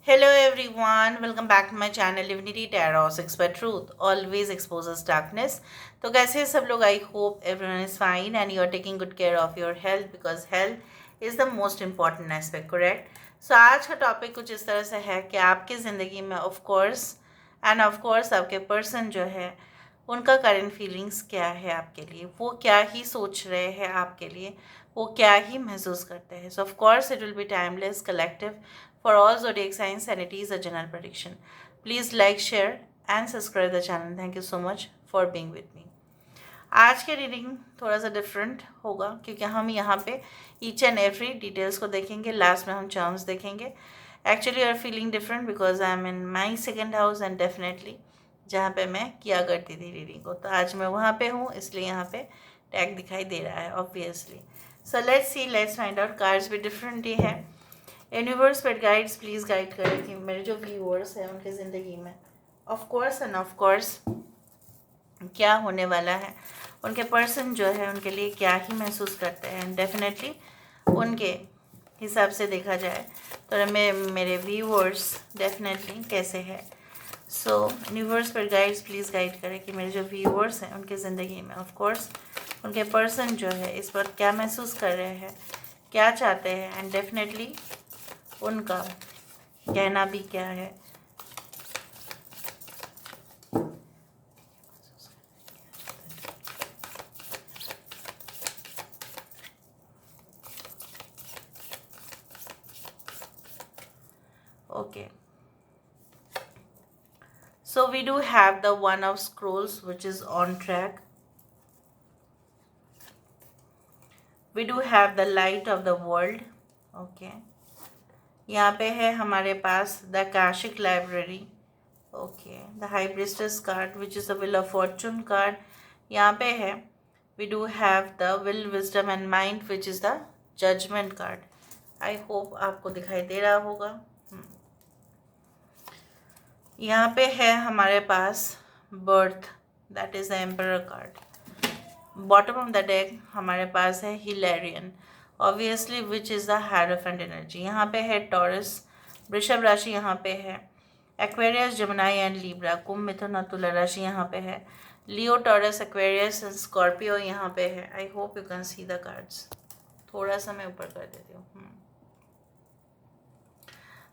Hello everyone, welcome back to my channel Divinity Tarot 6 by Truth always exposes darkness. तो कैसे हैं सब लोग? I hope everyone is fine and you are taking good care of your health because health is the most important aspect, correct? So आज का topic कुछ इस तरह से है कि आपकी ज़िंदगी में ऑफ कोर्स आपके पर्सन जो है उनका करंट फीलिंग्स क्या है आपके लिए, वो क्या ही सोच रहे हैं आपके लिए, वो क्या ही महसूस करते हैं. सो of course it will B timeless collective for all zodiac signs and it is a general prediction. Please like, share and subscribe the channel. Thank you so much for being with me. आज के reading थोड़ा सा different होगा क्योंकि हम यहाँ पे each and every details को देखेंगे. लास्ट में हम चार्म्स देखेंगे. Actually are feeling different because I am in my second house and definitely जहाँ पे मैं किया करती थी रीडिंग को, तो आज मैं वहाँ पे हूँ इसलिए यहाँ पे टैग दिखाई दे रहा है obviously. So let's C, let's find out. Cards भी डिफरेंट ही है. यूनिवर्स पर गाइड्स प्लीज़ गाइड करें कि मेरे जो व्यूअर्स हैं उनकी ज़िंदगी में ऑफ कोर्स क्या होने वाला है, उनके पर्सन जो है उनके लिए क्या ही महसूस करते हैं. डेफिनेटली उनके हिसाब से देखा जाए तो मेरे व्यूअर्स डेफिनेटली कैसे है. सो यूनिवर्स पर गाइड्स प्लीज़ गाइड करें कि मेरे जो व्यूअर्स हैं उनकी ज़िंदगी में ऑफ कोर्स उनके पर्सन जो है इस वक्त क्या महसूस कर रहे हैं, क्या चाहते हैं एंड डेफिनेटली उनका कहना भी क्या है. Okay, so we do have the one of scrolls which is on track. We do have the light of the world. Okay, यहाँ पे है हमारे पास the Akashic library. Okay, the high priestess card which is the wheel of fortune card. यहाँ पे है we do have the will wisdom and mind which is the judgement card. I hope आपको दिखाई दे रहा होगा. यहाँ पे है हमारे पास birth, that is the emperor card. Bottom of the deck हमारे पास है Hilarion obviously which is the hierophant energy. यहाँ पे है टॉरस, वृषभ राशि यहाँ पे है, एक्वेरियस, जमुनाई एंड लीब्रा, कुंभ, मिथुन और तुला राशि यहाँ पे है, Leo, Taurus, Aquarius and Scorpio यहाँ पे है. I hope you can see the cards. थोड़ा सा मैं ऊपर कर देती हूँ.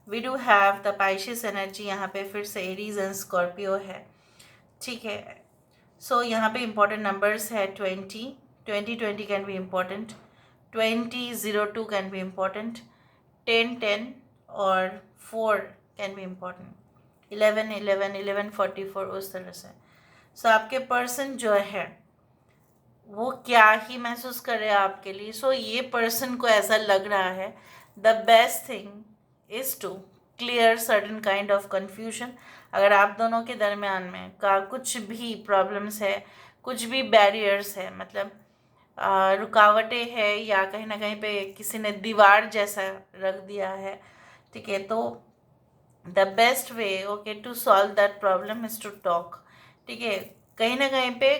We do have the Pisces energy यहाँ पे फिर से एरीज एंड स्कॉर्पियो है. ठीक है, सो यहाँ पे इम्पॉर्टेंट नंबर्स है 20 can be important, 2002 can be important, 10 और 4 कैन बी इम्पॉर्टेंट, 11 उस तरह से. सो आपके पर्सन जो है वो क्या ही महसूस कर रहे हैं आपके लिए. सो ये पर्सन को ऐसा लग रहा है the best thing is to clear certain kind of confusion. अगर आप दोनों के दरमियान में का कुछ भी प्रॉब्लम्स है, कुछ भी बैरियर्स है, मतलब रुकावटें है या कहीं ना कहीं पे किसी ने दीवार जैसा रख दिया है, ठीक है, तो the best way okay to solve that problem is to talk. ठीक है, कहीं ना कहीं पे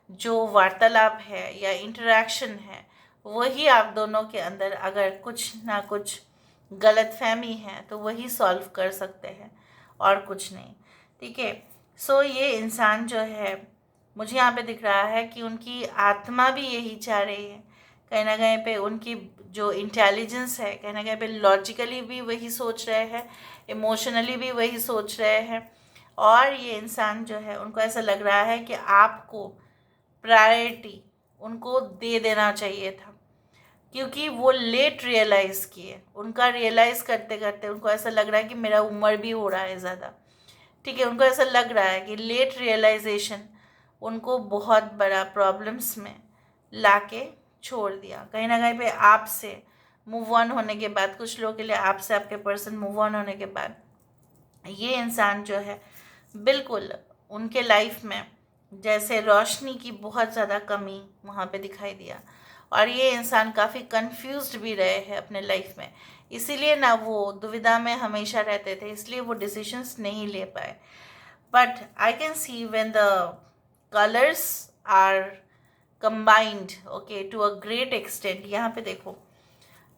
जो वार्तालाप है या इंटरेक्शन है वही आप दोनों के अंदर अगर कुछ ना कुछ गलतफहमी है तो वही सॉल्व कर सकते हैं और कुछ नहीं. ठीक है, सो ये इंसान जो है मुझे यहाँ पे दिख रहा है कि उनकी आत्मा भी यही चाह रही है. कहीं ना कहीं पे उनकी जो इंटेलिजेंस है कहीं ना कहीं पे लॉजिकली भी वही सोच रहे हैं, इमोशनली भी वही सोच रहे हैं. और ये इंसान जो है उनको ऐसा लग रहा है कि आपको प्रायोरिटी उनको दे देना चाहिए था क्योंकि वो लेट रियलाइज़ किए. उनका रियलाइज़ करते करते उनको ऐसा लग रहा है कि मेरा उम्र भी हो रहा है ज़्यादा. ठीक है, उनको ऐसा लग रहा है कि लेट रियलाइजेशन उनको बहुत बड़ा प्रॉब्लम्स में लाके छोड़ दिया. कहीं ना कहीं पे आपसे मूव ऑन होने के बाद, कुछ लोगों के लिए आपसे आपके पर्सन मूव ऑन होने के बाद ये इंसान जो है बिल्कुल उनके लाइफ में जैसे रोशनी की बहुत ज़्यादा कमी वहाँ पे दिखाई दिया. और ये इंसान काफ़ी कंफ्यूज्ड भी रहे हैं अपने लाइफ में, इसीलिए ना वो दुविधा में हमेशा रहते थे, इसलिए वो डिसीजंस नहीं ले पाए. But I can see when the colours are combined okay to a great extent. यहाँ पे देखो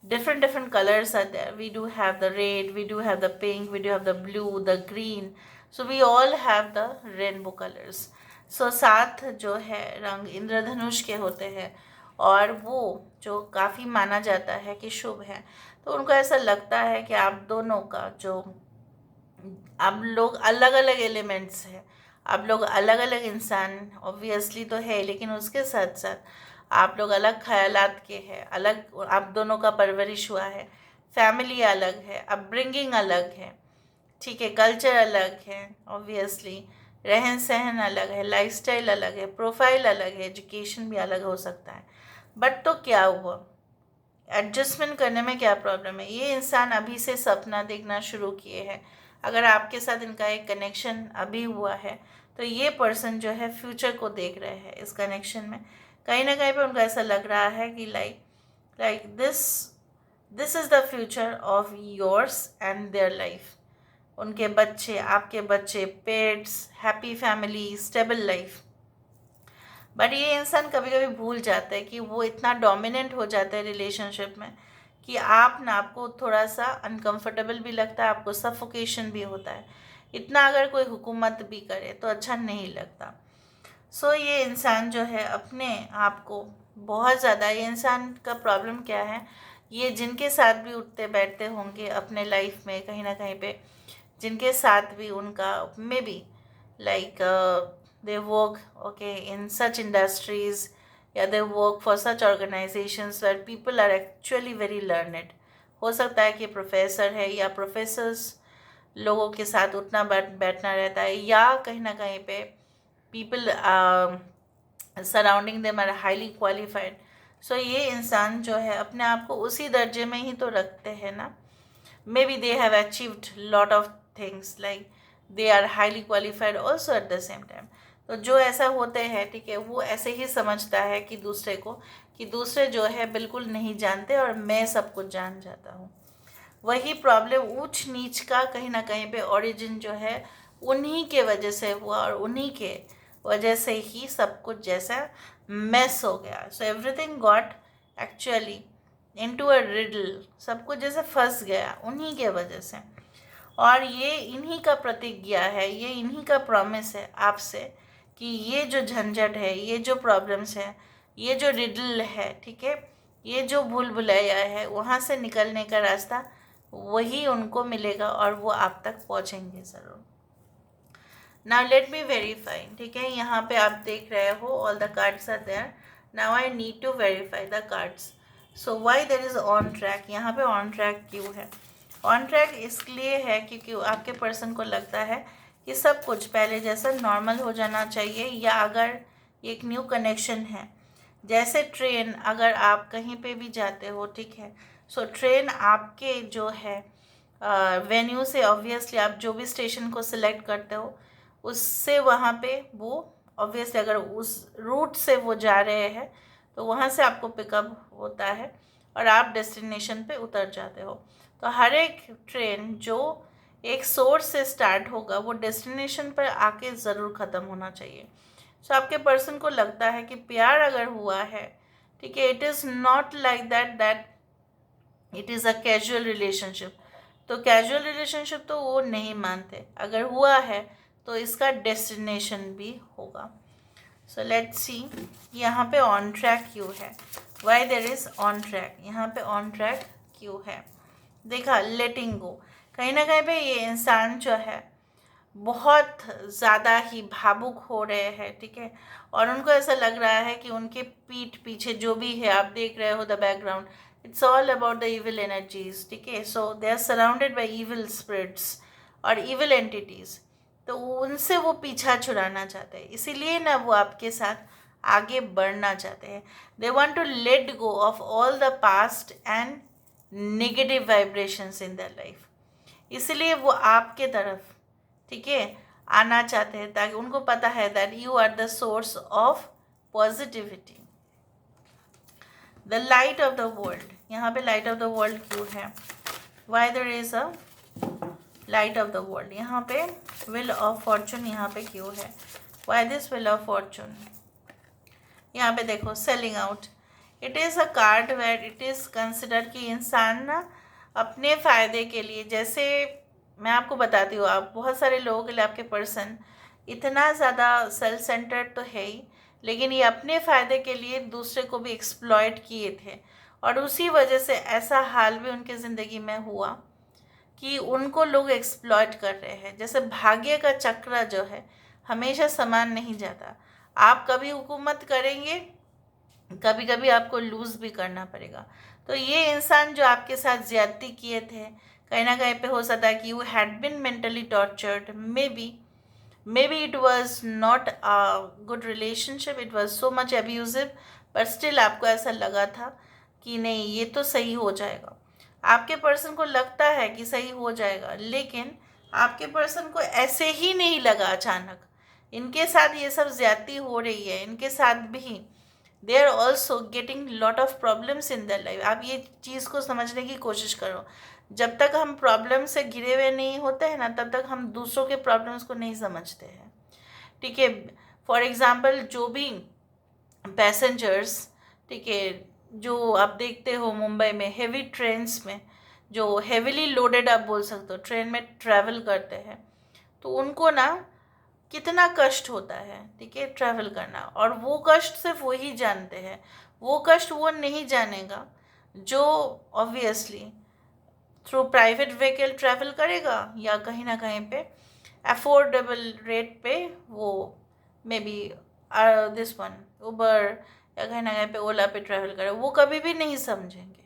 different colors are there. We do have the red, we do have the pink, we do have the blue, the green. So we all have the rainbow colors. So 7 जो है रंग इंद्रधनुष के होते हैं, और वो जो काफ़ी माना जाता है कि शुभ है। तो उनको ऐसा लगता है कि आप दोनों का जो, आप लोग अलग अलग एलिमेंट्स हैं, आप लोग अलग अलग इंसान ऑब्वियसली तो है, लेकिन उसके साथ साथ आप लोग अलग ख्यालात के हैं, अलग आप दोनों का परवरिश हुआ है, फैमिली अलग है, अपब्रिंगिंग अलग है, ठीक है, कल्चर अलग है, ऑब्वियसली रहन सहन अलग है, लाइफस्टाइल अलग है, प्रोफाइल अलग है, एजुकेशन भी अलग हो सकता है। बट तो क्या हुआ, एडजस्टमेंट करने में क्या प्रॉब्लम है? ये इंसान अभी से सपना देखना शुरू किए हैं। अगर आपके साथ इनका एक कनेक्शन अभी हुआ है, तो ये पर्सन जो है फ्यूचर को देख रहे हैं इस कनेक्शन में। कहीं ना कहीं पे उनको ऐसा लग रहा है कि like this is the future of yours and their life. उनके बच्चे, आपके बच्चे, pets, happy family, stable life. But ये इंसान कभी कभी भूल जाता है कि वो इतना डोमिनेंट हो जाता है रिलेशनशिप में कि आपको थोड़ा सा अनकंफर्टेबल भी लगता है, आपको सफोकेशन भी होता है। इतना अगर कोई हुकूमत भी करे तो अच्छा नहीं लगता। सो ये इंसान जो है अपने आप को बहुत ज़्यादा, ये इंसान का प्रॉब्लम क्या है, ये जिनके साथ भी उठते बैठते होंगे अपने लाइफ में, कहीं ना कहीं पे जिनके साथ भी उनका may be like they work okay in such industries, या they work for such organizations where people are actually very learned। हो सकता है कि प्रोफेसर है या प्रोफेसर्स लोगों के साथ उठना बैठना रहता है, या कहीं ना कहीं पे people surrounding them are highly qualified. So ये इंसान जो है अपने आप को उसी दर्जे में ही तो रखते हैं ना। Maybe they have achieved lot of things, like they are highly qualified also at the same time. तो जो ऐसा होते हैं, ठीक है, वो ऐसे ही समझता है कि दूसरे को, कि दूसरे जो है बिल्कुल नहीं जानते और मैं सब कुछ जान जाता हूँ। वही प्रॉब्लम ऊंच नीच का कहीं ना कहीं पे ओरिजिन जो है उन्हीं के वजह से हुआ, और उन्हीं के वजह से ही सब कुछ जैसा मेस हो गया। So everything got actually into a riddle, सब कुछ जैसे फंस गया उन्हीं के वजह से। और ये इन्हीं का प्रतिज्ञा है, ये इन्हीं का प्रॉमिस है आपसे कि ये जो झंझट है, ये जो प्रॉब्लम्स है, ये जो रिडल है, ठीक है, ये जो भूल भुलैया है, वहाँ से निकलने का रास्ता वही उनको मिलेगा और वो आप तक पहुँचेंगे ज़रूर। नाउ लेट मी वेरीफाई, ठीक है, यहाँ पे आप देख रहे हो all the cards are there. Now I need to verify the cards. So why there is on track, यहाँ पे ऑन ट्रैक क्यों है? ऑन ट्रैक इसलिए है क्योंकि आपके पर्सन को लगता है कि सब कुछ पहले जैसा नॉर्मल हो जाना चाहिए, या अगर एक न्यू कनेक्शन है, जैसे ट्रेन, अगर आप कहीं पे भी जाते हो, ठीक है, सो ट्रेन आपके जो है वेन्यू से, ऑब्वियसली आप जो भी स्टेशन को सिलेक्ट करते हो उससे वहाँ पे वो ऑब्वियसली अगर उस रूट से वो जा रहे हैं तो वहाँ से आपको पिकअप होता है और आप डेस्टिनेशन पे उतर जाते हो। तो हर एक ट्रेन जो एक सोर्स से स्टार्ट होगा वो डेस्टिनेशन पर आके ज़रूर ख़त्म होना चाहिए। सो आपके पर्सन को लगता है कि प्यार अगर हुआ है, ठीक है, it is not like that it is a casual relationship. तो कैजुअल रिलेशनशिप तो वो नहीं मानते, अगर हुआ है तो इसका डेस्टिनेशन भी होगा। सो लेट्स सी यहाँ पे ऑन ट्रैक क्यों है, Y there is on track, यहाँ पे ऑन ट्रैक क्यों है? देखा, लेटिंग गो, कहीं ना कहीं पे ये इंसान जो है बहुत ज़्यादा ही भावुक हो रहे हैं, ठीक है, और उनको ऐसा लग रहा है कि उनके पीठ पीछे जो भी है, आप देख रहे हो the background, it's all about the evil energies, ठीक है। So they are surrounded by evil spirits और इविल एंटिटीज़। तो उनसे वो पीछा छुड़ाना चाहते हैं, इसीलिए ना वो आपके साथ आगे बढ़ना चाहते हैं। They want to let go of all the past and negative vibrations in their life, इसलिए वो आपके तरफ, ठीक है, आना चाहते हैं, ताकि उनको पता है that you are the source of positivity, the light of the world. यहाँ पे लाइट ऑफ द वर्ल्ड क्यों है? Why there is a light of the world? यहाँ पे विल ऑफ फॉर्चून यहाँ पे क्यों है? Why this wheel of fortune? यहाँ पे देखो, selling out, it is a card where it is consider कि इंसान ना अपने फ़ायदे के लिए, जैसे मैं आपको बताती हूँ, आप बहुत सारे लोगों के लिए आपके पर्सन इतना ज़्यादा सेल्फ सेंटर्ड तो है ही, लेकिन ये अपने फ़ायदे के लिए दूसरे को भी एक्सप्लॉयट किए थे, और उसी वजह से ऐसा हाल भी उनकी ज़िंदगी में हुआ कि उनको लोग एक्सप्लॉयट कर रहे हैं। जैसे भाग्य का चक्र जो है हमेशा समान नहीं जाता। आप कभी हुकूमत करेंगे, कभी कभी आपको लूज़ भी करना पड़ेगा। तो ये इंसान जो आपके साथ ज़्यादती किए थे, कहीं ना कहीं पे हो सकता है कि you had bin mentally tortured, maybe it was not a good relationship, it was so much abusive, but still आपको ऐसा लगा था कि नहीं ये तो सही हो जाएगा। आपके पर्सन को लगता है कि सही हो जाएगा, लेकिन आपके पर्सन को ऐसे ही नहीं लगा अचानक। इनके साथ ये सब ज्यादती हो रही है, इनके साथ भी they are also getting lot of problems in their life. आप ये चीज़ को समझने की कोशिश करो। जब तक हम प्रॉब्लम से घिरे हुए नहीं होते हैं ना, तब तक हम दूसरों के प्रॉब्लम्स को नहीं समझते हैं। ठीक है, फॉर एग्जाम्पल जो भी पैसेंजर्स, ठीक है, जो आप देखते हो मुंबई में हेवी ट्रेन्स में, जो हेवीली लोडेड आप बोल सकते हो ट्रेन में ट्रैवल करते हैं, तो उनको ना कितना कष्ट होता है, ठीक है, ट्रैवल करना। और वो कष्ट सिर्फ वही जानते हैं, वो कष्ट वो नहीं जानेगा जो obviously through private vehicle travel करेगा, या कहीं ना कहीं पे अफोर्डेबल रेट पे वो मे बी दिस वन उबर, या कहीं ना कहीं पे ओला पे ट्रैवल करे। वो कभी भी नहीं समझेंगे,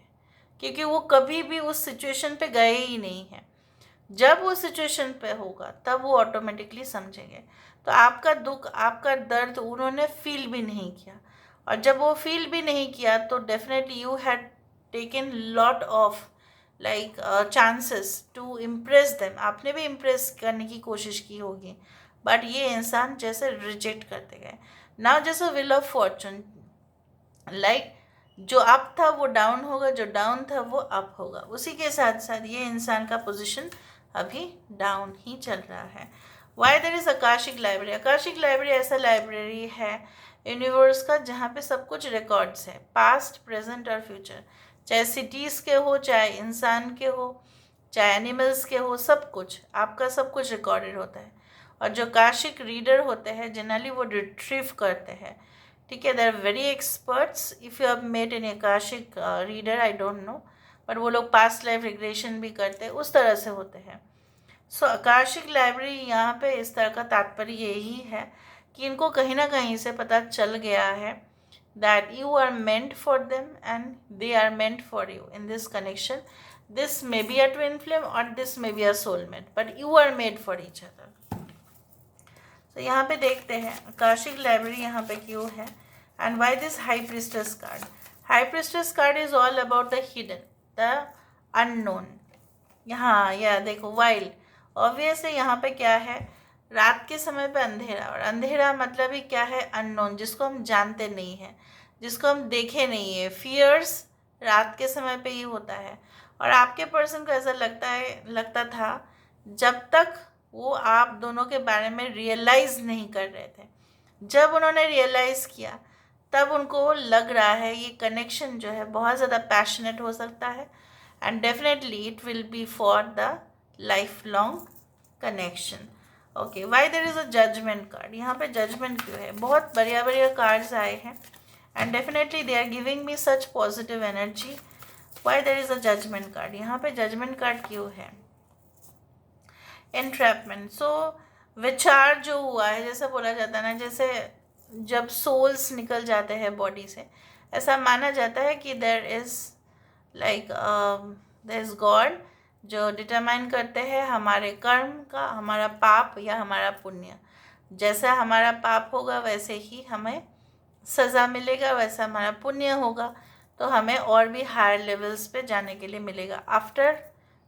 क्योंकि वो कभी भी उस सिचुएशन पे गए ही नहीं हैं। जब वो सिचुएशन पे होगा तब वो ऑटोमेटिकली समझेंगे। तो आपका दुख, आपका दर्द उन्होंने फील भी नहीं किया, और जब वो फील भी नहीं किया तो definitely you had taken lot of like chances to impress them. आपने भी इम्प्रेस करने की कोशिश की होगी, बट ये इंसान जैसे रिजेक्ट करते गए। नाउ जैसे विल ऑफ फॉर्चून, लाइक जो अप था वो डाउन होगा, जो डाउन था वो अप होगा। उसी के साथ साथ ये इंसान का पोजीशन अभी डाउन ही चल रहा है। Y there is Akashic library? Akashic library ऐसा लाइब्रेरी है यूनिवर्स का जहाँ पे सब कुछ रिकॉर्ड्स है, पास्ट प्रेजेंट और फ्यूचर, चाहे सिटीज़ के हो, चाहे इंसान के हो, चाहे एनिमल्स के हो, सब कुछ आपका सब कुछ रिकॉर्डेड होता है। और जो आकाशिक रीडर होते हैं जनरली वो रिट्रीव करते हैं, ठीक है, they are very experts. If you have made an akashic reader, I don't know, but वो लोग पास्ट लाइफ रिग्रेशन भी करते हैं, उस तरह से होते हैं। सो आकाशिक लाइब्रेरी यहाँ पे इस तरह का तात्पर्य यही है कि इनको कहीं ना कहीं से पता चल गया है that you are meant for them and they are meant for you in this connection. This may be a twin flame or this may be a soulmate, but you are made for each other. So यहाँ पे देखते हैं Akashic library यहाँ पे क्यों है, and why this high priestess card. High priestess card is all about the hidden, the unknown. यहाँ यह देखो वाइल्ड, ऑब्वियसली यहाँ पे क्या है, रात के समय पे अंधेरा, और अंधेरा मतलब ही क्या है, अननोन, जिसको हम जानते नहीं हैं, जिसको हम देखे नहीं है। फियर्स रात के समय पे ही होता है। और आपके पर्सन को ऐसा लगता था जब तक वो आप दोनों के बारे में रियलाइज़ नहीं कर रहे थे। जब उन्होंने रियलाइज़ किया तब उनको लग रहा है ये कनेक्शन जो है बहुत ज़्यादा पैशनेट हो सकता है, and definitely it will be for the life long connection. Okay, why there is a judgement card? यहाँ पे जजमेंट क्यों है? बहुत बढ़िया बढ़िया कार्ड्स आए हैं, and definitely they are giving me such positive energy. Why there is a judgement card? यहाँ पे जजमेंट कार्ड क्यों है? एंट्रैपमेंट। सो विचार जो हुआ है, जैसा बोला जाता है ना, जैसे जब सोल्स निकल जाते हैं बॉडी से, ऐसा माना जाता है कि there is like there is God जो डिटरमाइन करते हैं हमारे कर्म का, हमारा पाप या हमारा पुण्य। जैसा हमारा पाप होगा वैसे ही हमें सज़ा मिलेगा, वैसा हमारा पुण्य होगा तो हमें और भी हायर लेवल्स पे जाने के लिए मिलेगा after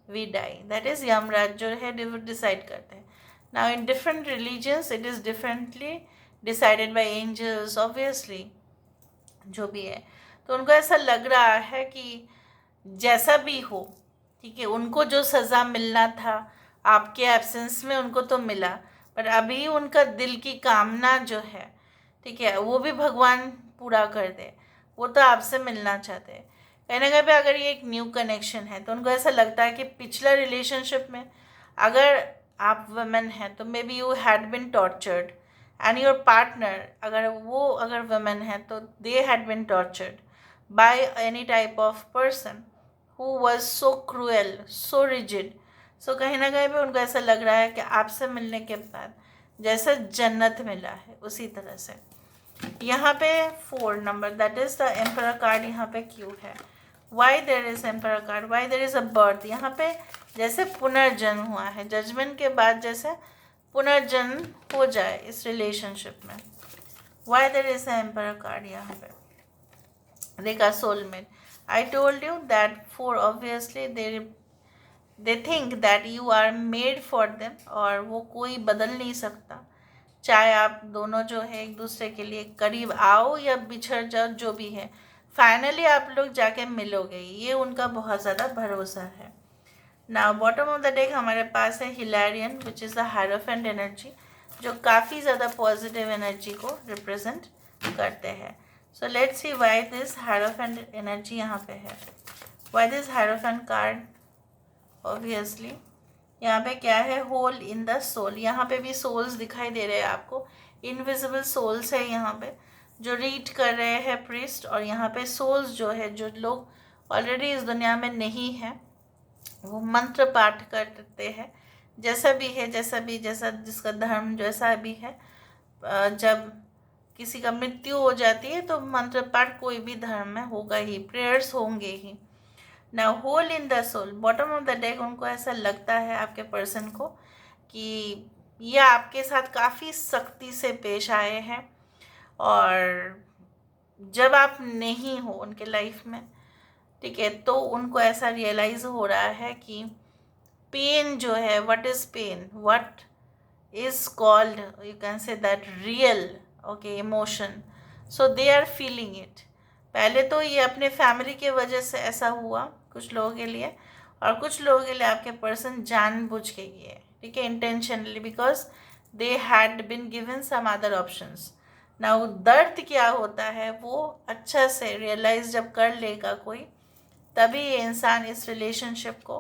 we die. That is Yamraj जो है डिसाइड करते हैं। Now in different religions it is differently decided by angels, obviously जो भी है। तो उनको ऐसा लग रहा है कि जैसा भी हो, ठीक है, उनको जो सज़ा मिलना था आपके एब्सेंस में उनको तो मिला, पर अभी उनका दिल की कामना जो है, ठीक है, वो भी भगवान पूरा कर दे। वो तो आपसे मिलना चाहते हैं। कहीं ना कहीं पे अगर ये एक न्यू कनेक्शन है तो उनको ऐसा लगता है कि पिछला रिलेशनशिप में अगर आप वुमेन हैं तो maybe you had been tortured, and your partner अगर वुमेन है तो they had been tortured by any type of person who was so cruel, so rigid. So कहीं ना कहीं पे उनको ऐसा लग रहा है कि आपसे मिलने के बाद जैसा जन्नत मिला है उसी तरह से। यहाँ पे 4 number, that is the emperor card यहाँ पे क्यों है, Y there is emperor card, Y there is a birth. यहाँ पे जैसे पुनर्जन्म हुआ है, जजमेंट के बाद जैसे पुनर्जन्म हो जाए इस रिलेशनशिप में। Why there is emperor card यहाँ पे, देखा soulmate. I told you that for obviously they think that you are made for them, और वो कोई बदल नहीं सकता, चाहे आप दोनों जो है एक दूसरे के लिए करीब आओ या बिछड़ जाओ, जो भी है फाइनली आप लोग जाके मिलोगे, ये उनका बहुत ज़्यादा भरोसा है। Now bottom of the deck हमारे पास है Hilarion which is the hierophant energy, जो काफ़ी ज़्यादा पॉजिटिव एनर्जी को रिप्रेजेंट करते हैं। So let's see why this hierophant energy यहाँ पे है, why this hierophant card. Obviously यहाँ पे क्या है, होल इन द सोल। यहाँ पे भी सोल्स दिखाई दे रहे हैं आपको, इनविजिबल सोल्स है यहाँ पे जो रीड कर रहे हैं प्रीस्ट, और यहाँ पे सोल्स जो है, जो लोग ऑलरेडी इस दुनिया में नहीं है, वो मंत्र पाठ करते हैं। जैसा भी है, जैसा जिसका धर्म जैसा भी है, जब किसी का मृत्यु हो जाती है तो मंत्र पाठ कोई भी धर्म में होगा ही, प्रेयर्स होंगे ही। ना hole in the soul, bottom of the deck उनको ऐसा लगता है आपके पर्सन को कि ये आपके साथ काफ़ी सख्ती से पेश आए हैं, और जब आप नहीं हो उनके लाइफ में, ठीक है, तो उनको ऐसा रियलाइज़ हो रहा है कि पेन जो है, what is pain, what is called, you can say that real okay emotion, so they are feeling it. पहले तो ये अपने फैमिली के वजह से ऐसा हुआ कुछ लोगों के लिए, और कुछ लोगों के लिए आपके पर्सन जानबूझ के किए, ठीक है, intentionally, because they had been given some other options. ना दर्द क्या होता है वो अच्छा से रियलाइज जब कर लेगा कोई, तभी ये इंसान इस रिलेशनशिप को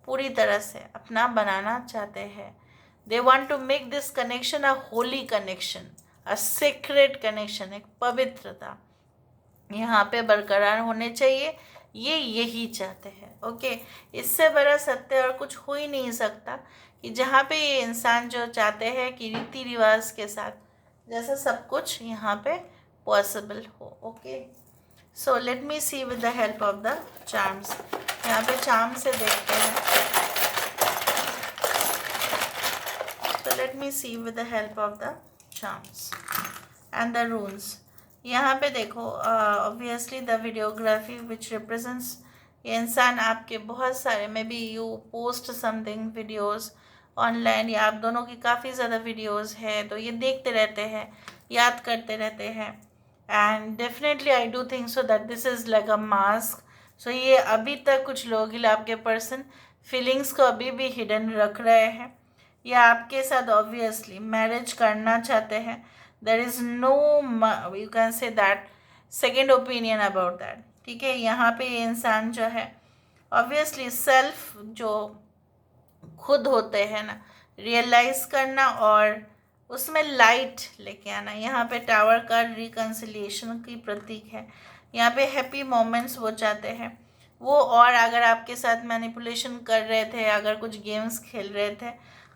पूरी तरह से अपना बनाना चाहते हैं। They want to make this connection a holy connection, a secret connection, एक पवित्रता यहाँ पे बरकरार होने चाहिए, ये यही चाहते हैं। ओके, इससे बड़ा सत्य और कुछ हो ही नहीं सकता कि जहाँ पे ये इंसान जो चाहते हैं कि रीति रिवाज के साथ जैसा सब कुछ यहाँ पे पॉसिबल हो। Okay, so let me see with the help of the charms. यहाँ पे चार्म से देखते हैं, so let me see with the help of the charms and the runes। यहाँ पे देखो, obviously the videography which represents, ये इंसान आपके बहुत सारे, may be you post something videos online, या आप दोनों की काफ़ी ज़्यादा वीडियोस है, तो ये देखते रहते हैं, याद करते रहते हैं, and definitely I do think so that this is like a mask. सो ये अभी तक कुछ लोग ही आपके पर्सन फीलिंग्स को अभी भी हिडन रख रहे हैं, या आपके साथ ऑब्वियसली मैरिज करना चाहते हैं। There is no, you can say that second opinion about that, ठीक है। यहाँ पे ये इंसान जो है ऑब्वियसली सेल्फ जो खुद होते हैं ना, रियलाइज़ करना और उसमें लाइट लेके आना। यहाँ पे टावर का रिकन्सिलिएशन की प्रतीक है, यहाँ पे हैप्पी मोमेंट्स वो चाहते हैं वो, और अगर आपके साथ मैनिपुलेशन कर रहे थे, अगर कुछ गेम्स खेल रहे थे,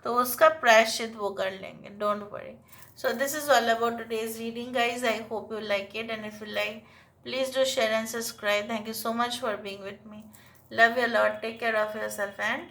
तो उसका प्रायश्चित वो कर लेंगे, don't worry. So this is all about today's reading guys, I hope you like it, and if you like please do share and subscribe. Thank you so much for being with me, love you a lot, take care of yourself and